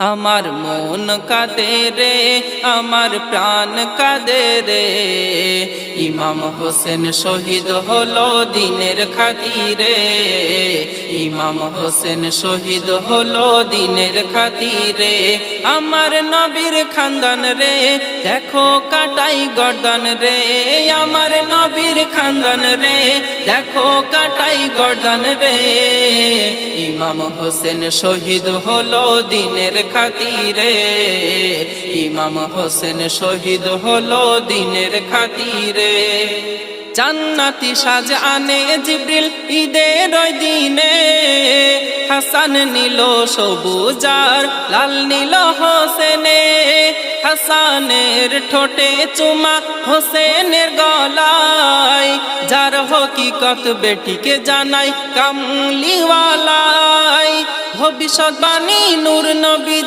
আমার মন কাঁদে রে, আমার প্রাণ কাঁদে রে, ইমাম হোসেন শহীদ হলো দিনের খাতিরে। ইমাম হোসেন শহীদ হলো দিনের খাতিরে। আমার নবীর খানদান রে, দেখো কাটাই গর্দান রে। আমার নবীর খানদান রে, দেখো কাটাই গর্দান রে। ইমাম হোসেন শহীদ হলো দিনের খাতিরে। ইমাম হোসেন শহীদ হলো দিনের খাতিরে। জান্নাতি সাজ আনে জিবরিল ঈদের ওই দিনে, হাসান নিল সবুজার লাল নীল হোসেনে। হাসানের ঠোঁটে চুমা হোসেনের গলায়, যার হকিকত বেটিকে জানাই কামলিওয়ালাই। ভবিষ্যৎবাণী নূর নবী